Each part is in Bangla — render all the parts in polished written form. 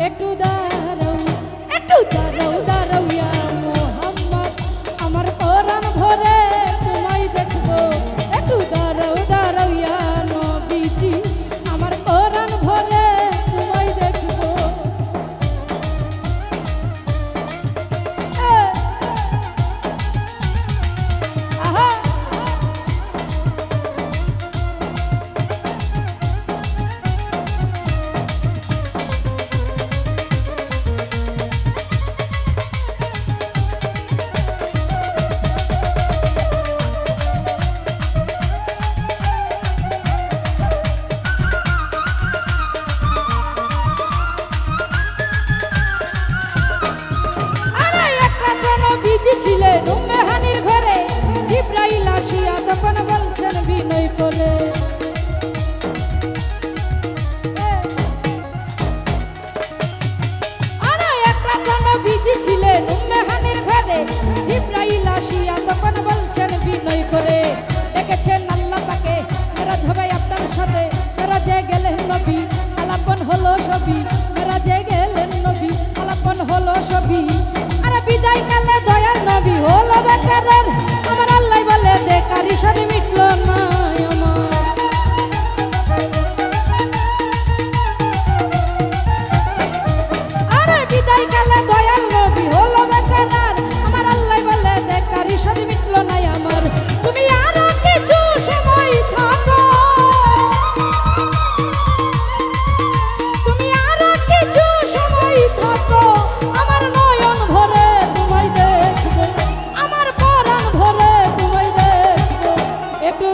একটু দাঁড়াও দাঁড়াও ইয়া মোহাম্মদ আমার পরাণ ভরে তোমায় দেখবো একটু দাঁড়াও ইয়া নবীজি আমার পরাণ ভরে তোমায় দেখবো আহা ছিলেন উম্মে হানির ঘরে জিবরাইল আসিয়া তখন বলছেন বিনয় করে আরে একটা কোন বিজি ছিলেন উম্মে হানির ঘরে জিবরাইল আসিয়া তখন বলছেন বিনয় করে দেখেছেন আল্লাহ পাকে মেরাজ হবে আপনার সাথে মেরাজে গেলেন নবী আলাপন হলো সবই মেরাজে গেলেন নবী আলাপন হলো সবই আরে বিদায় কালে দয়াল নবী হলো বেকারের আমার আল্লাহ বলে বেকারি সাথে মিটলো না আমার আরে বিদায় কালে দয়াল নবী হলো বেকারের আমার আল্লাহ বলে বেকারি সাথে মিটলো না আমার তুমি আরো কিছু সময় থাকো তুমি আরো কিছু সময় থাকো আমার নয়ন ভরে তোমায় দেখবো আমার পরাণ ভরে তোমায় দেখবো একটু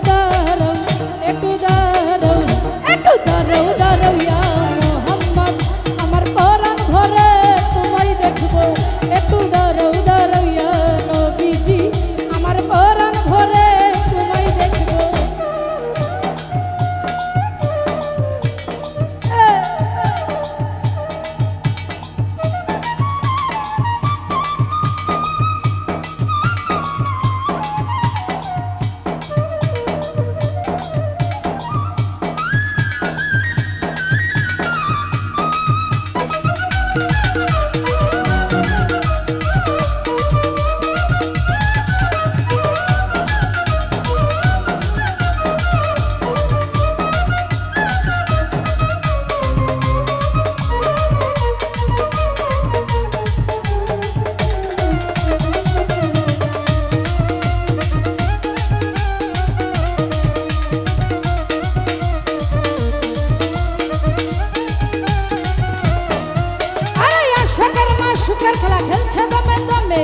দাঁড়াও ইয়া মোহাম্মদ আমার পরাণ ভরে তোমায় দেখবো একটু দাঁড়াও ইয়া নবীজি আমার পরাণ ভরে তোমায় দেখবো সুখের খেলা খেলছে দমে দমে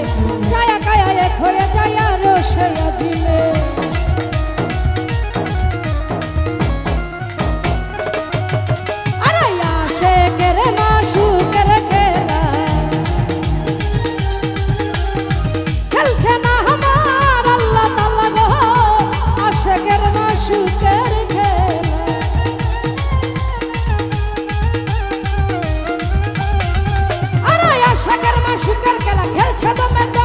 ছায়া কায়া এক হয়ে যায় আরো সে আজিমে আরে আসে কেরে মা সুখের খেলা খেলছে না আমার আল্লাহ তাআলা গো আসে কেরে মা সুখের খেলা আরে আশাকের মা সুখের খেলা খেলছে দমে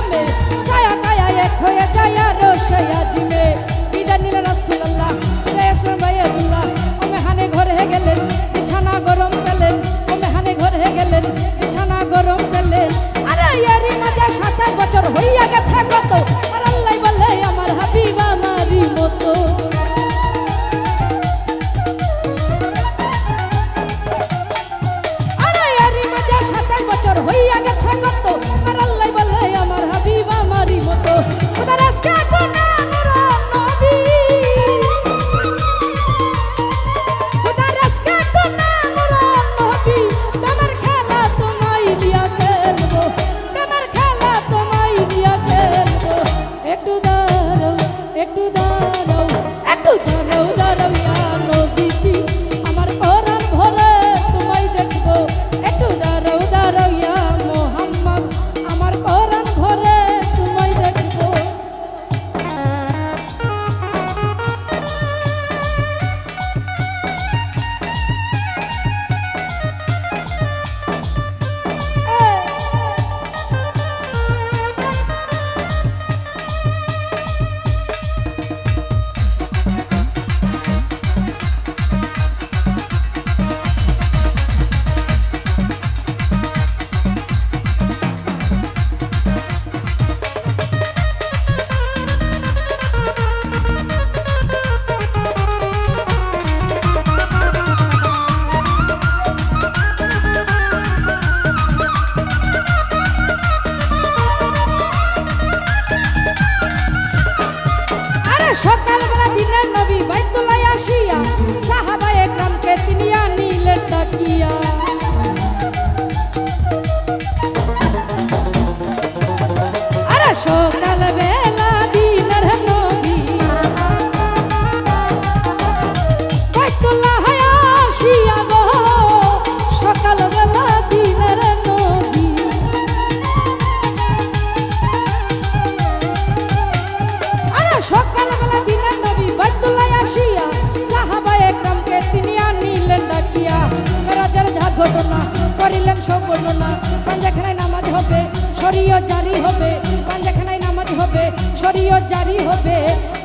ঘটনা করিলেন সব বর্ণনা পাঞ্জাখানায় নামাজ হবে শরীয় জারি হবে পাঞ্জাখানায় নামাজ হবে শরীয় জারি হবে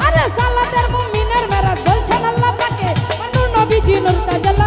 আরে সালাতের মুমিনের মেরাজ বলছেন আল্লাহ পাকে নূর নবীজি নূর তাজাল্লি